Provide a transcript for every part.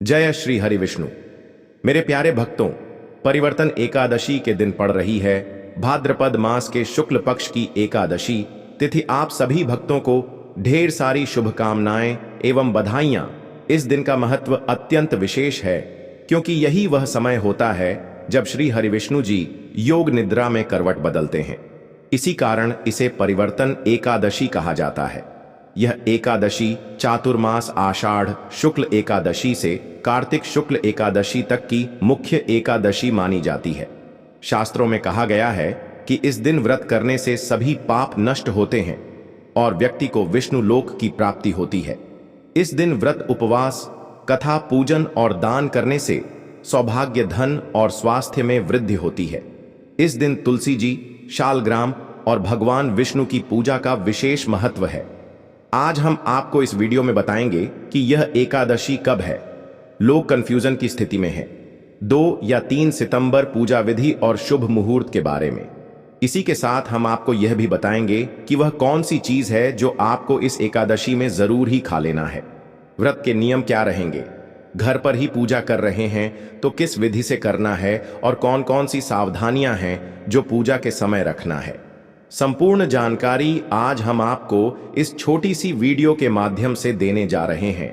जय श्री हरि विष्णु। मेरे प्यारे भक्तों, परिवर्तन एकादशी के दिन पड़ रही है। भाद्रपद मास के शुक्ल पक्ष की एकादशी तिथि आप सभी भक्तों को ढेर सारी शुभकामनाएं एवं बधाइयां। इस दिन का महत्व अत्यंत विशेष है, क्योंकि यही वह समय होता है जब श्री हरि विष्णु जी योग निद्रा में करवट बदलते हैं। इसी कारण इसे परिवर्तन एकादशी कहा जाता है। यह एकादशी चातुर्मास आषाढ़ शुक्ल एकादशी से कार्तिक शुक्ल एकादशी तक की मुख्य एकादशी मानी जाती है। शास्त्रों में कहा गया है कि इस दिन व्रत करने से सभी पाप नष्ट होते हैं और व्यक्ति को विष्णु लोक की प्राप्ति होती है। इस दिन व्रत, उपवास, कथा, पूजन और दान करने से सौभाग्य, धन और स्वास्थ्य में वृद्धि होती है। इस दिन तुलसी जी, शालग्राम और भगवान विष्णु की पूजा का विशेष महत्व है। आज हम आपको इस वीडियो में बताएंगे कि यह एकादशी कब है। लोग कंफ्यूजन की स्थिति में हैं। 2 या 3 सितंबर पूजा विधि और शुभ मुहूर्त के बारे में। इसी के साथ हम आपको यह भी बताएंगे कि वह कौन सी चीज है जो आपको इस एकादशी में जरूर ही खा लेना है। व्रत के नियम क्या रहेंगे, घर पर ही पूजा कर रहे हैं तो किस विधि से करना है और कौन कौन सी सावधानियां हैं जो पूजा के समय रखना है। संपूर्ण जानकारी आज हम आपको इस छोटी सी वीडियो के माध्यम से देने जा रहे हैं।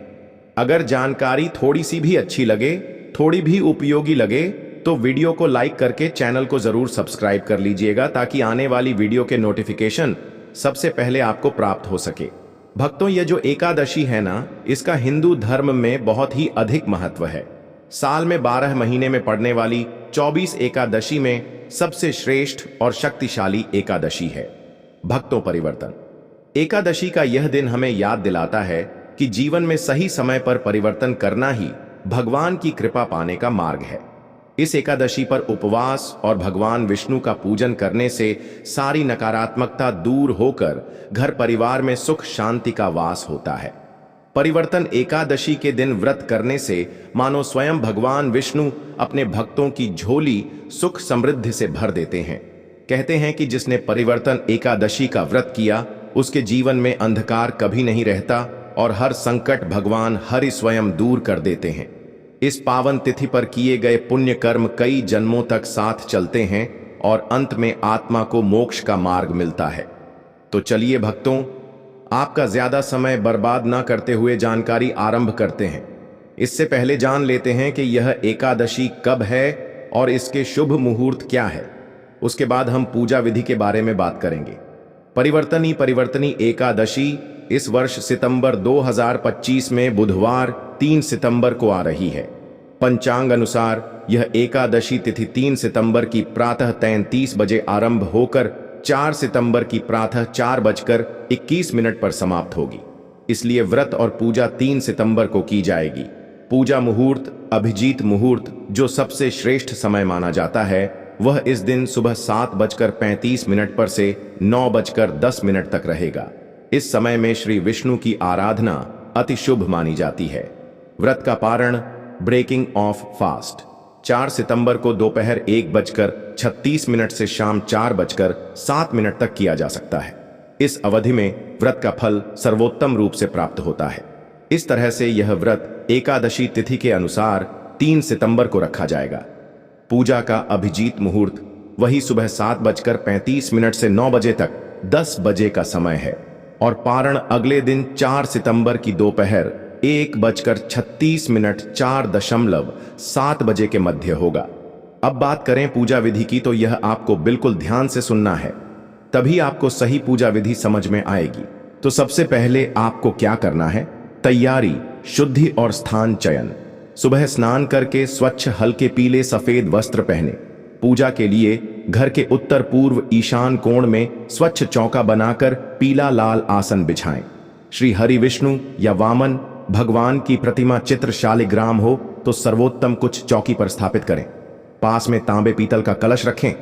अगर जानकारी थोड़ी सी भी अच्छी लगे, थोड़ी भी उपयोगी लगे, तो वीडियो को लाइक करके चैनल को जरूर सब्सक्राइब कर लीजिएगा, ताकि आने वाली वीडियो के नोटिफिकेशन सबसे पहले आपको प्राप्त हो सके। भक्तों, यह जो एकादशी है ना, इसका हिंदू धर्म में बहुत ही अधिक महत्व है। साल में 12 महीने में पड़ने वाली 24 एकादशी में सबसे श्रेष्ठ और शक्तिशाली एकादशी है। भक्तों, परिवर्तन एकादशी का यह दिन हमें याद दिलाता है कि जीवन में सही समय पर परिवर्तन करना ही भगवान की कृपा पाने का मार्ग है। इस एकादशी पर उपवास और भगवान विष्णु का पूजन करने से सारी नकारात्मकता दूर होकर घर परिवार में सुख शांति का वास होता है। परिवर्तन एकादशी के दिन व्रत करने से मानो स्वयं भगवान विष्णु अपने भक्तों की झोली सुख समृद्धि से भर देते हैं। कहते हैं कि जिसने परिवर्तन एकादशी का व्रत किया, उसके जीवन में अंधकार कभी नहीं रहता और हर संकट भगवान हरि स्वयं दूर कर देते हैं। इस पावन तिथि पर किए गए पुण्य कर्म कई जन्मों तक साथ चलते हैं और अंत में आत्मा को मोक्ष का मार्ग मिलता है। तो चलिए भक्तों, आपका ज्यादा समय बर्बाद न करते हुए जानकारी आरंभ करते हैं। इससे पहले जान लेते हैं कि यह एकादशी कब है और इसके शुभ मुहूर्त क्या है। उसके बाद हम पूजा विधि के बारे में बात करेंगे। परिवर्तनी एकादशी इस वर्ष सितंबर 2025 में बुधवार 3 सितंबर को आ रही है। पंचांग अनुसार यह एकादशी तिथि 3 सितंबर की प्रातः 33 बजे आरंभ होकर 4 सितंबर की प्रातः 4:21 पर समाप्त होगी। इसलिए व्रत और पूजा 3 सितंबर को की जाएगी। पूजा मुहूर्त, अभिजीत मुहूर्त, जो सबसे श्रेष्ठ समय माना जाता है, वह इस दिन सुबह 7:35 पर से 9:10 तक रहेगा। इस समय में श्री विष्णु की आराधना अति शुभ मानी जाती है। व्रत का पारण, ब्रेकिंग ऑफ फास्ट, 4 सितंबर को दोपहर 1:36 से शाम 4:07 तक किया जा सकता है। इस अवधि में व्रत का फल सर्वोत्तम रूप से प्राप्त होता है। इस तरह से यह व्रत एकादशी तिथि के अनुसार 3 सितंबर को रखा जाएगा। पूजा का अभिजीत मुहूर्त वही सुबह 7:35 से 9 बजे तक 10 बजे का समय है और पारण अगले दिन 4 सितंबर की दोपहर 1:36 4:07 बजे के मध्य होगा। अब बात करें पूजा विधि की, तो यह आपको बिल्कुल ध्यान से सुनना है, तभी आपको सही पूजा विधि समझ में आएगी। तो सबसे पहले आपको क्या करना है? तैयारी, शुद्धि और स्थान चयन। सुबह स्नान करके स्वच्छ हल्के पीले सफेद वस्त्र पहने। पूजा के लिए घर के उत्तर पूर्व ईशान कोण में स्वच्छ चौका बनाकर पीला लाल आसन बिछाएं। श्री हरि विष्णु या वामन भगवान की प्रतिमा चित्र शालिग्राम हो तो सर्वोत्तम कुछ चौकी पर स्थापित करें। पास में तांबे पीतल का कलश रखें।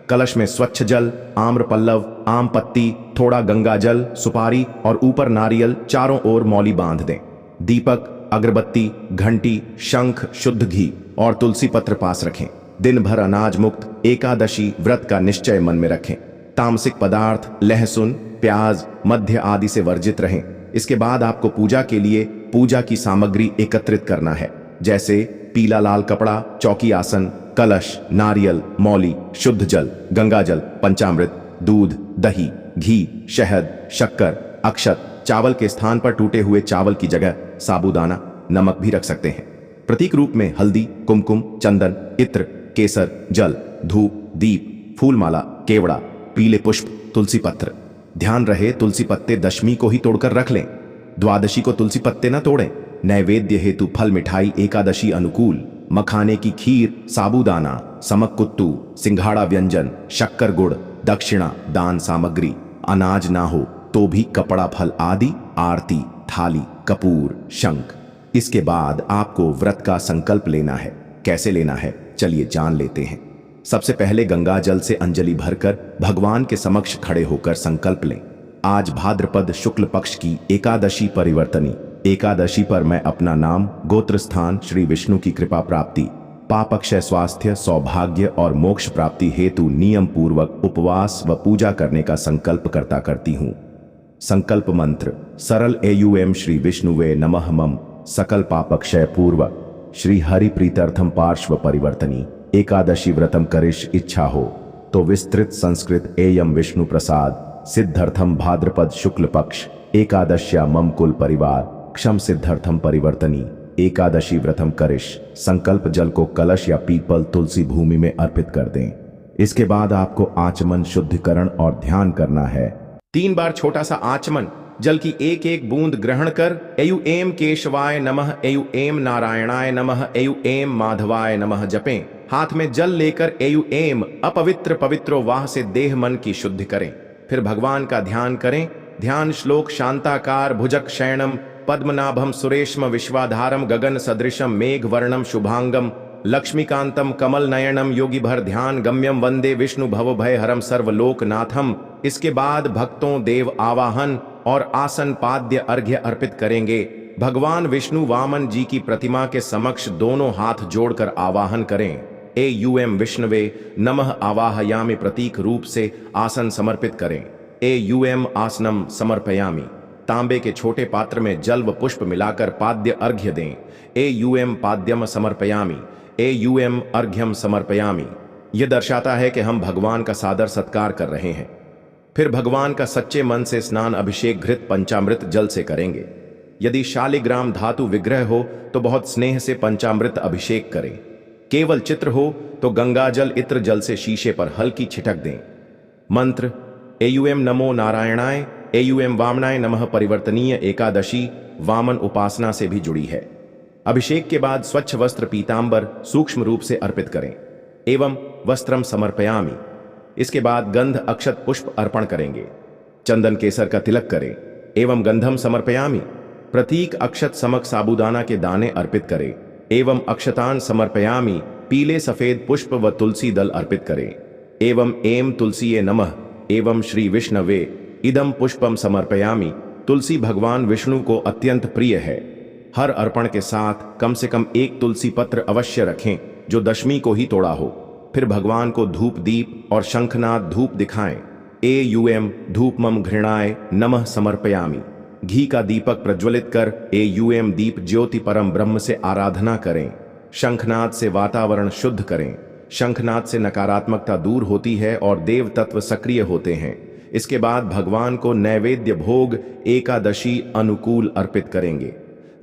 कलश में स्वच्छ जल, आम्र पल्लव, आम पत्ती, थोड़ा गंगा जल, सुपारी और ऊपर नारियल, चारों ओर मौली बांध दें। दीपक, अगरबत्ती, घंटी, शंख, शुद्ध घी और तुलसी पत्र पास रखें। दिन भर अनाज मुक्त एकादशी व्रत का निश्चय मन में रखें। तामसिक पदार्थ, लहसुन, प्याज, मध्य आदि से वर्जित रहें। इसके बाद आपको पूजा के लिए पूजा की सामग्री एकत्रित करना है। जैसे पीला लाल कपड़ा, चौकी आसन, कलश, नारियल, मौली, शुद्ध जल, गंगा जल, पंचामृत, दूध, दही, घी, शहद, शक्कर, अक्षत, चावल के स्थान पर टूटे हुए चावल की जगह साबूदाना, नमक भी रख सकते हैं। प्रतीक रूप में हल्दी, कुमकुम, चंदन, इत्र, केसर, जल, धूप, दीप, फूलमाला, केवड़ा, पीले पुष्प, तुलसी पत्र। ध्यान रहे तुलसी पत्ते दशमी को ही तोड़कर रख लें, द्वादशी को तुलसी पत्ते न तोड़ें। नैवेद्य हेतु फल मिठाई एकादशी अनुकूल, मखाने की खीर, साबूदाना, समक्कुत्तू, सिंघाड़ा व्यंजन, शक्कर गुड़, दक्षिणा, दान सामग्री। अनाज ना हो तो भी कपड़ा, फल आदि, आरती, थाली, कपूर, शंख। इसके बाद आपको व्रत का संकल्प लेना है। कैसे लेना है चलिए जान लेते हैं। सबसे पहले गंगा जल से अंजलि भरकर भगवान के समक्ष खड़े होकर संकल्प लें। आज भाद्रपद शुक्ल पक्ष की एकादशी परिवर्तनी एकादशी पर मैं अपना नाम, गोत्र स्थान, श्री विष्णु की कृपा प्राप्ति, पापक्षय स्वास्थ्य, सौभाग्य और मोक्ष प्राप्ति हेतु नियम पूर्वक उपवास व पूजा करने का संकल्प करती हूँ। संकल्प मंत्र सरल एयुएम श्री विष्णुवे नमः मम सकल पापक्षय पूर्वक श्री हरि प्रीत्यर्थम पार्श्व परिवर्तनी एकादशी व्रतम करिश। इच्छा हो तो विस्तृत संस्कृत एयम विष्णु प्रसाद सिद्धर्थम भाद्रपद शुक्ल पक्ष एकादश्या मम कुल परिवार क्षम सिद्धर्थम परिवर्तनी एकादशी व्रतम करिश। संकल्प जल को कलश या पीपल, तुलसी भूमि में अर्पित कर दें। इसके बाद आपको आचमन, शुद्धिकरण और ध्यान करना है। 3 बार छोटा सा आचमन जल की एक एक बूंद ग्रहण कर एयु एम केशवाय नमः, एयु एम नारायणाय नमः, एयु एम माधवाय नमः जपें। हाथ में जल लेकर एयु एम अपवित्र पवित्रो वाह से देह मन की शुद्धि करें। फिर भगवान का ध्यान करें। ध्यान श्लोक शांताकार भुजग शयनम पद्मनाभम सुरेशम विश्वाधारम गगन सदृशम मेघ वर्णम शुभांगम लक्ष्मीकांतम कमल नयनम योगी भर ध्यान गम्यम वंदे विष्णु भव भय हरम सर्वलोकनाथम। इसके बाद भक्तों देव आवाहन और आसन पाद्य अर्घ्य अर्पित करेंगे। भगवान विष्णु वामन जी की प्रतिमा के समक्ष दोनों हाथ जोड़कर आवाहन करें। एयुएम विष्णवे नमः आवाहयामि प्रतीक रूप से आसन समर्पित करें। एयुएम आसनम समर्पयामि। तांबे के छोटे पात्र में जल व पुष्प मिलाकर पाद्य अर्घ्य दें। एयुएम पाद्यम समर्पयामि, एयुएम अर्घ्यम समर्पयामि। यह दर्शाता है कि हम भगवान का सादर सत्कार कर रहे हैं। फिर भगवान का सच्चे मन से स्नान अभिषेक घृत पंचामृत जल से करेंगे। यदि शालिग्राम धातु विग्रह हो तो बहुत स्नेह से पंचामृत अभिषेक करें। केवल चित्र हो तो गंगा जल इत्र जल से शीशे पर हल्की छिटक दें। मंत्र एयुएम नमो नारायणाय, एयुएम वामनाय नमः। परिवर्तनीय एकादशी वामन उपासना से भी जुड़ी है। अभिषेक के बाद स्वच्छ वस्त्र पीतांबर सूक्ष्म रूप से अर्पित करें। एवं वस्त्रम समर्पयामि। इसके बाद गंध अक्षत पुष्प अर्पण करेंगे। चंदन केसर का तिलक करें। एवं गंधम समर्पयामि। प्रतीक अक्षत समक साबूदाना के दाने अर्पित करें। एवं अक्षतान समर्पयामि। पीले सफेद पुष्प व तुलसी दल अर्पित करें। एवं एम तुलसीये नमः। एवं श्री विष्णवे इदम पुष्पम समर्पयामि। तुलसी भगवान विष्णु को अत्यंत प्रिय है। हर अर्पण के साथ कम से कम 1 तुलसी पत्र अवश्य रखें जो दशमी को ही तोड़ा हो। फिर भगवान को धूप दीप और शंखनाद धूप दिखाएं। एयुएम धूपमम घृणाय नमः समर्पयामि। घी का दीपक प्रज्वलित कर एयुएम दीप ज्योति परम ब्रह्म से आराधना करें। शंखनाद से वातावरण शुद्ध करें। शंखनाद से नकारात्मकता दूर होती है और देव तत्व सक्रिय होते हैं। इसके बाद भगवान को नैवेद्य भोग एकादशी अनुकूल अर्पित करेंगे,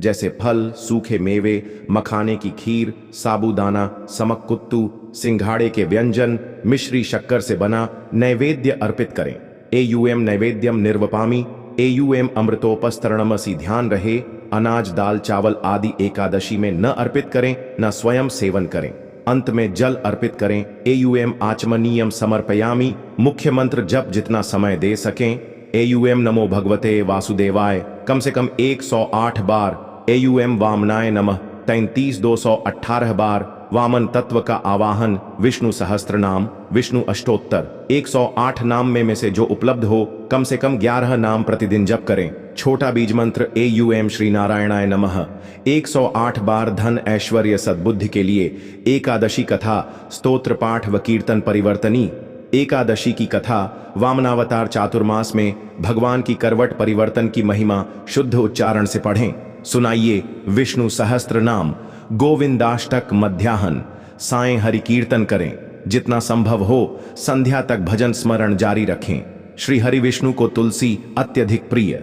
जैसे फल, सूखे मेवे, मखाने की खीर, साबूदाना, समक्कुत्तू, सिंघाड़े के व्यंजन, मिश्री शक्कर से बना नैवेद्य अर्पित करें। एयुएम नैवेद्यम निर्वपामि। एयुएम अमृतोपस्तरणमसि। ध्यान रहे अनाज दाल चावल आदि एकादशी में न अर्पित करें, न स्वयं सेवन करें। अंत में जल अर्पित करें। एयुएम आचमनीयम समर्पयामि। मुख्य मंत्र जप जितना समय दे सकें। एयुएम नमो भगवते वासुदेवाय कम से कम 108 बार। एयुएम वामनाय नमः 33,218 बार। वामन तत्व का आवाहन। विष्णु सहस्त्र नाम, विष्णु अष्टोत्तर 108 नाम में से जो उपलब्ध हो कम से कम 11 नाम प्रतिदिन जप करें। छोटा बीज मंत्र एयुएम श्री नारायणाय नमः 108 बार। धन ऐश्वर्य सद्बुद्धि के लिए एकादशी कथा स्तोत्र पाठ व कीर्तन। परिवर्तनी एकादशी की कथा वामनावतार चातुर्मास में भगवान की करवट परिवर्तन की महिमा शुद्ध उच्चारण से पढ़ें। सुनाइए विष्णु सहस्त्र नाम। गोविंदाष्टक मध्याह्न सायं हरि कीर्तन करें। जितना संभव हो संध्या तक भजन स्मरण जारी रखें। श्री हरि विष्णु को तुलसी अत्यधिक प्रिय,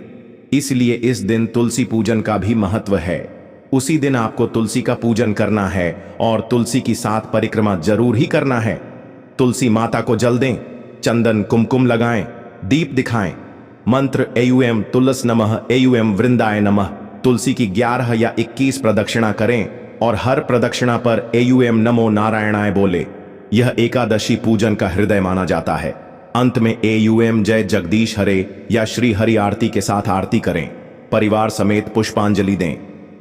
इसलिए इस दिन तुलसी पूजन का भी महत्व है। उसी दिन आपको तुलसी का पूजन करना है और तुलसी की 7 परिक्रमा जरूर ही करना है। तुलसी माता को जल दें, चंदन कुमकुम लगाएं, दीप दिखाएं। मंत्र एयुएम तुलस नमः एयुएम वृंदाय नमः। तुलसी की 11 या 21 प्रदक्षिणा करें और हर प्रदक्षिणा पर एयुएम नमो नारायणाय बोले। यह एकादशी पूजन का हृदय माना जाता है। अंत में एयुएम जय जगदीश हरे या श्री हरि आरती के साथ आरती करें। परिवार समेत पुष्पांजलि दें।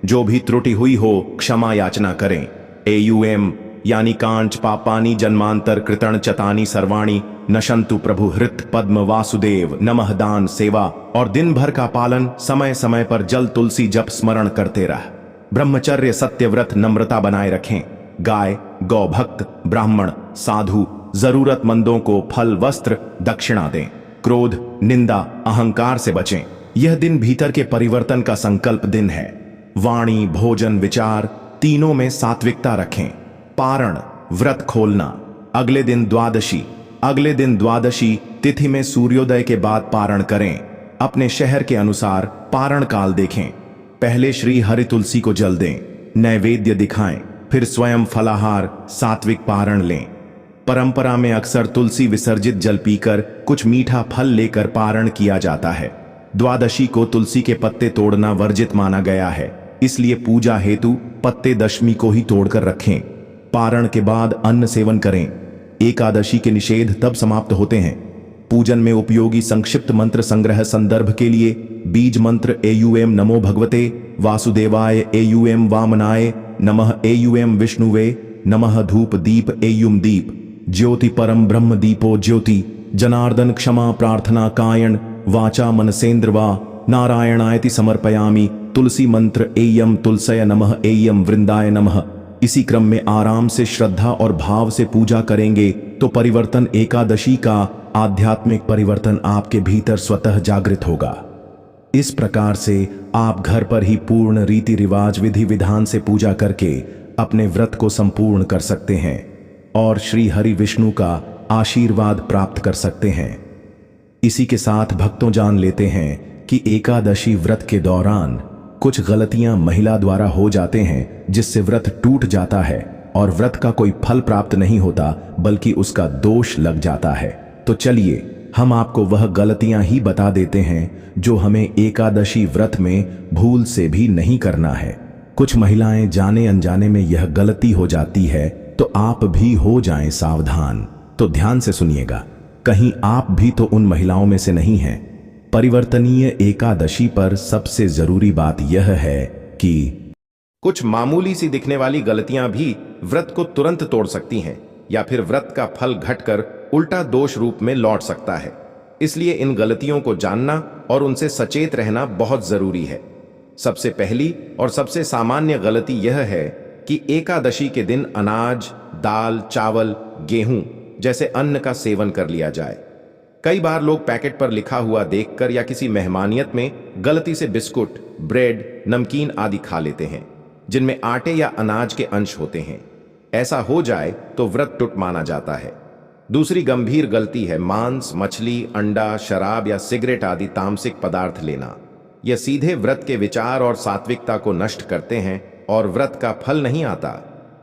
जो भी त्रुटि हुई हो क्षमा याचना करें। एयुएम यानी कांच पापानी जन्मांतर कृतण चतानी सर्वाणी नशंतु प्रभु हृत पद्म वासुदेव नमः। दान सेवा और दिन भर का पालन, समय समय पर जल तुलसी जप स्मरण करते रह। ब्रह्मचर्य सत्यव्रत नम्रता बनाए रखें। गाय गौ भक्त ब्राह्मण साधु जरूरतमंदों को फल वस्त्र दक्षिणा दें। क्रोध निंदा अहंकार से बचें। यह दिन भीतर के परिवर्तन का संकल्प दिन है। वाणी भोजन विचार तीनों में सात्विकता रखें। पारण व्रत खोलना। अगले दिन द्वादशी तिथि में सूर्योदय के बाद पारण करें। अपने शहर के अनुसार पारण काल देखें। पहले श्री हरि तुलसी को जल दें, नैवेद्य दिखाएं, फिर स्वयं फलाहार सात्विक पारण लें। परंपरा में अक्सर तुलसी विसर्जित जल पीकर कुछ मीठा फल लेकर पारण किया जाता है। द्वादशी को तुलसी के पत्ते तोड़ना वर्जित माना गया है, इसलिए पूजा हेतु पत्ते दशमी को ही तोड़कर रखें। पारण के बाद अन्न सेवन करें। एकादशी के निषेध तब समाप्त होते हैं। पूजन में उपयोगी संक्षिप्त मंत्र संग्रह संदर्भ के लिए बीज मंत्र एयुएम नमो भगवते वासुदेवाय एयुएम वामनाय नमः एयुएम विष्णुवे नमः। धूप दीप एयुम दीप ज्योति परम ब्रह्म दीपो ज्योति जनार्दन क्षमा प्रार्थना कायण वाचा मनसेन्द्र वा नारायणायति समर्पयामि। तुलसी मंत्र एयम तुलसय नमः एयम वृंदाय नमः। इसी क्रम में आराम से श्रद्धा और भाव से पूजा करेंगे तो परिवर्तन एकादशी का आध्यात्मिक परिवर्तन आपके भीतर स्वतः जागृत होगा। इस प्रकार से आप घर पर ही पूर्ण रीति रिवाज विधि विधान से पूजा करके अपने व्रत को संपूर्ण कर सकते हैं और श्री हरि विष्णु का आशीर्वाद प्राप्त कर सकते हैं। इसी के साथ भक्तों जान लेते हैं कि एकादशी व्रत के दौरान कुछ गलतियां महिला द्वारा हो जाते हैं, जिससे व्रत टूट जाता है और व्रत का कोई फल प्राप्त नहीं होता बल्कि उसका दोष लग जाता है। तो चलिए हम आपको वह गलतियां ही बता देते हैं जो हमें एकादशी व्रत में भूल से भी नहीं करना है। कुछ महिलाएं जाने अनजाने में यह गलती हो जाती है, तो आप भी हो जाएं सावधान। तो ध्यान से सुनिएगा, कहीं आप भी तो उन महिलाओं में से नहीं हैं। परिवर्तनीय एकादशी पर सबसे जरूरी बात यह है कि कुछ मामूली सी दिखने वाली गलतियां भी व्रत को तुरंत तोड़ सकती हैं या फिर व्रत का फल घटकर उल्टा दोष रूप में लौट सकता है। इसलिए इन गलतियों को जानना और उनसे सचेत रहना बहुत जरूरी है। सबसे पहली और सबसे सामान्य गलती यह है कि एकादशी के दिन अनाज, दाल, चावल, गेहूं जैसे अन्न का सेवन कर लिया जाए। कई बार लोग पैकेट पर लिखा हुआ देखकर या किसी मेहमानियत में गलती से बिस्कुट, ब्रेड, नमकीन आदि खा लेते हैं जिनमें आटे या अनाज के अंश होते हैं। ऐसा हो जाए तो व्रत टूट माना जाता है। दूसरी गंभीर गलती है मांस, मछली, अंडा, शराब या सिगरेट आदि तामसिक पदार्थ लेना। यह सीधे व्रत के विचार और सात्विकता को नष्ट करते हैं और व्रत का फल नहीं आता।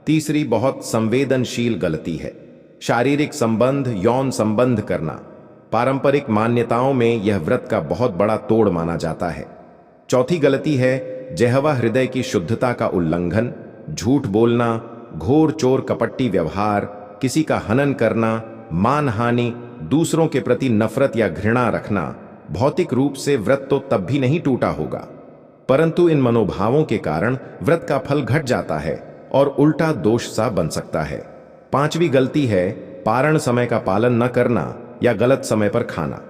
तीसरी बहुत संवेदनशील गलती है शारीरिक संबंध, यौन संबंध करना। पारंपरिक मान्यताओं में यह व्रत का बहुत बड़ा तोड़ माना जाता है। चौथी गलती है जहवा हृदय की शुद्धता का उल्लंघन, झूठ बोलना, घोर चोर कपट्टी व्यवहार, किसी का हनन करना, मानहानि, दूसरों के प्रति नफरत या घृणा रखना। भौतिक रूप से व्रत तो तब भी नहीं टूटा होगा, परंतु इन मनोभावों के कारण व्रत का फल घट जाता है और उल्टा दोष सा बन सकता है। पांचवी गलती है पारण समय का पालन न करना या गलत समय पर खाना।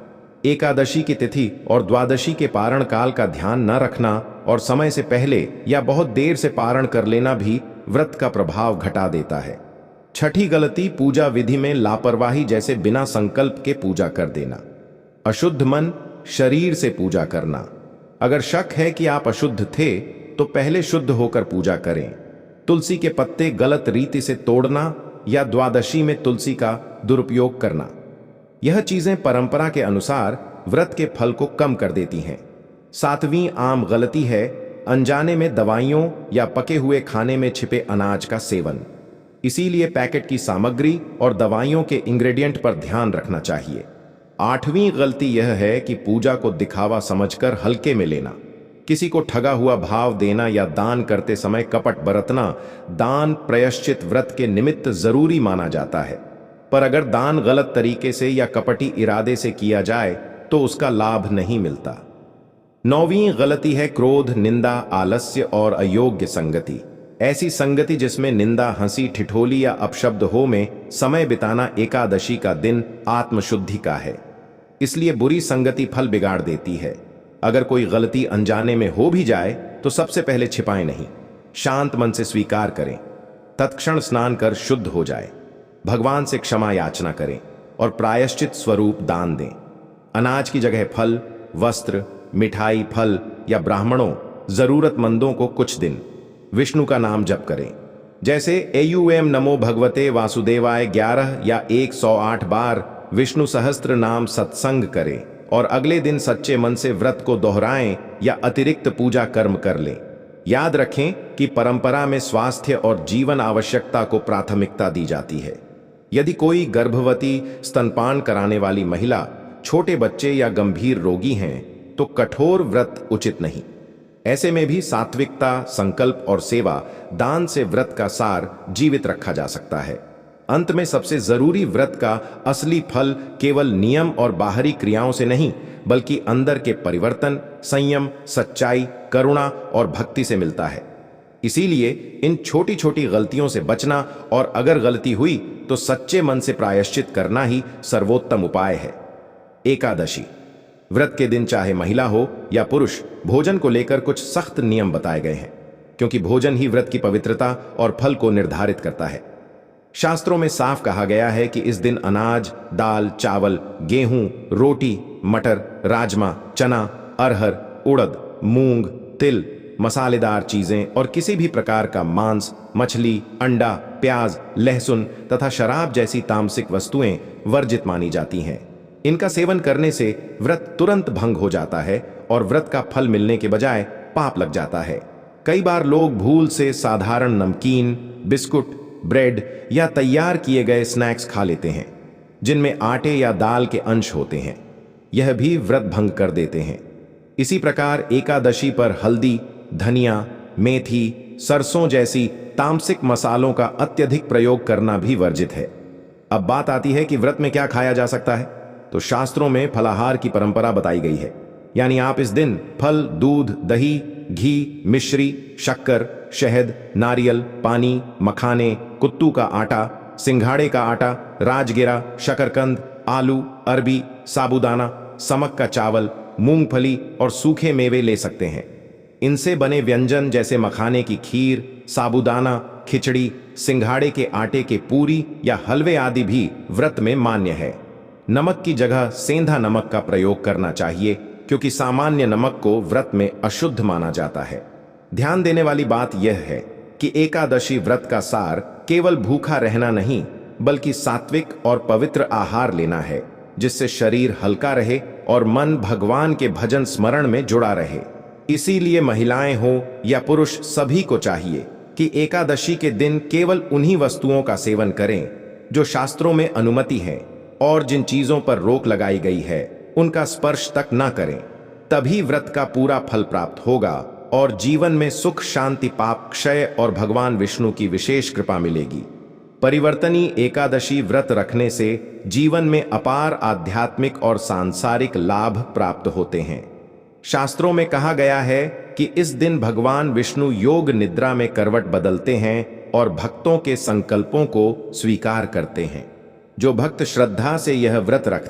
एकादशी की तिथि और द्वादशी के पारण काल का ध्यान न रखना और समय से पहले या बहुत देर से पारण कर लेना भी व्रत का प्रभाव घटा देता है। छठी गलती पूजा विधि में लापरवाही जैसे बिना संकल्प के पूजा कर देना। अशुद्ध मन, शरीर से पूजा करना। अगर शक है कि आप अशुद्ध थे तो पहले शुद्ध होकर पूजा करें। तुलसी के पत्ते गलत रीति से तोड़ना या द्वादशी में तुलसी का दुरुपयोग करना, यह चीजें परंपरा के अनुसार व्रत के फल को कम कर देती हैं। 7वीं आम गलती है अनजाने में दवाइयों या पके हुए खाने में छिपे अनाज का सेवन। इसीलिए पैकेट की सामग्री और दवाइयों के इंग्रेडिएंट पर ध्यान रखना चाहिए। 8वीं गलती यह है कि पूजा को दिखावा समझकर हल्के में लेना। किसी को ठगा हुआ भाव देना या दान करते समय कपट बरतना दान प्रायश्चित व्रत के निमित्त जरूरी माना जाता है, पर अगर दान गलत तरीके से या कपटी इरादे से किया जाए तो उसका लाभ नहीं मिलता। 9वीं गलती है क्रोध, निंदा, आलस्य और अयोग्य संगति। ऐसी संगति जिसमें निंदा, हंसी, ठिठोली या अपशब्द हो में समय बिताना एकादशी का दिन आत्मशुद्धि का है। इसलिए बुरी संगति फल बिगाड़ देती है। अगर कोई गलती अनजाने में हो भी जाए तो सबसे पहले छिपाएं नहीं, शांत मन से स्वीकार करें, तत्क्षण स्नान कर शुद्ध हो जाए, भगवान से क्षमा याचना करें और प्रायश्चित स्वरूप दान दें। अनाज की जगह फल, वस्त्र, मिठाई, फल या ब्राह्मणों जरूरतमंदों को कुछ दिन विष्णु का नाम जप करें। जैसे एयूएम नमो भगवते वासुदेवाय 11 या 108 बार विष्णु सहस्त्र नाम सत्संग करें और अगले दिन सच्चे मन से व्रत को दोहराएं या अतिरिक्त पूजा कर्म कर लें। याद रखें कि परंपरा में स्वास्थ्य और जीवन आवश्यकता को प्राथमिकता दी जाती है। यदि कोई गर्भवती, स्तनपान कराने वाली महिला, छोटे बच्चे या गंभीर रोगी हैं तो कठोर व्रत उचित नहीं। ऐसे में भी सात्विकता, संकल्प और सेवा दान से व्रत का सार जीवित रखा जा सकता है। अंत में सबसे जरूरी व्रत का असली फल केवल नियम और बाहरी क्रियाओं से नहीं बल्कि अंदर के परिवर्तन, संयम, सच्चाई, करुणा और भक्ति से मिलता है। इसीलिए इन छोटी छोटी गलतियों से बचना और अगर गलती हुई तो सच्चे मन से प्रायश्चित करना ही सर्वोत्तम उपाय है। एकादशी व्रत के दिन चाहे महिला हो या पुरुष, भोजन को लेकर कुछ सख्त नियम बताए गए हैं, क्योंकि भोजन ही व्रत की पवित्रता और फल को निर्धारित करता है। शास्त्रों में साफ कहा गया है कि इस दिन अनाज, दाल, चावल, गेहूं, रोटी, मटर, राजमा, चना, अरहर, उड़द, मूंग, तिल, मसालेदार चीजें और किसी भी प्रकार का मांस, मछली, अंडा, प्याज, लहसुन तथा शराब जैसी तामसिक वस्तुएं वर्जित मानी जाती हैं। इनका सेवन करने से व्रत तुरंत भंग हो जाता है और व्रत का फल मिलने के बजाय पाप लग जाता है। कई बार लोग भूल से साधारण नमकीन, बिस्कुट, ब्रेड या तैयार किए गए स्नैक्स खा लेते हैं जिनमें आटे या दाल के अंश होते हैं। यह भी व्रत भंग कर देते हैं। इसी प्रकार एकादशी पर हल्दी, धनिया, मेथी, सरसों जैसी तामसिक मसालों का अत्यधिक प्रयोग करना भी वर्जित है। अब बात आती है कि व्रत में क्या खाया जा सकता है, तो शास्त्रों में फलाहार की परंपरा बताई गई है। यानी आप इस दिन फल, दूध, दही, घी, मिश्री, शक्कर, शहद, नारियल, पानी, मखाने, कुत्तू का आटा, सिंघाड़े का आटा, राजगिरा, शकरकंद, आलू, अरबी, साबूदाना, समक का चावल, मूंगफली और सूखे मेवे ले सकते हैं। इनसे बने व्यंजन जैसे मखाने की खीर, साबूदाना, खिचड़ी, सिंघाड़े के आटे के पूरी या हलवे आदि भी व्रत में मान्य है। नमक की जगह सेंधा नमक का प्रयोग करना चाहिए, क्योंकि सामान्य नमक को व्रत में अशुद्ध माना जाता है। ध्यान देने वाली बात यह है कि एकादशी व्रत का सार केवल भूखा रहना नहीं बल्कि सात्विक और पवित्र आहार लेना है, जिससे शरीर हल्का रहे और मन भगवान के भजन स्मरण में जुड़ा रहे। इसीलिए महिलाएं हो या पुरुष, सभी को चाहिए कि एकादशी के दिन केवल उन्हीं वस्तुओं का सेवन करें जो शास्त्रों में अनुमति है और जिन चीजों पर रोक लगाई गई है उनका स्पर्श तक ना करें। तभी व्रत का पूरा फल प्राप्त होगा और जीवन में सुख, शांति, पाप क्षय और भगवान विष्णु की विशेष कृपा मिलेगी। परिवर्तनी एकादशी व्रत रखने से जीवन में अपार आध्यात्मिक और सांसारिक लाभ प्राप्त होते हैं। शास्त्रों में कहा गया है कि इस दिन भगवान विष्णु योग निद्रा में करवट बदलते हैं और भक्तों के संकल्पों को स्वीकार करते हैं। जो भक्त श्रद्धा से यह व्रत रखते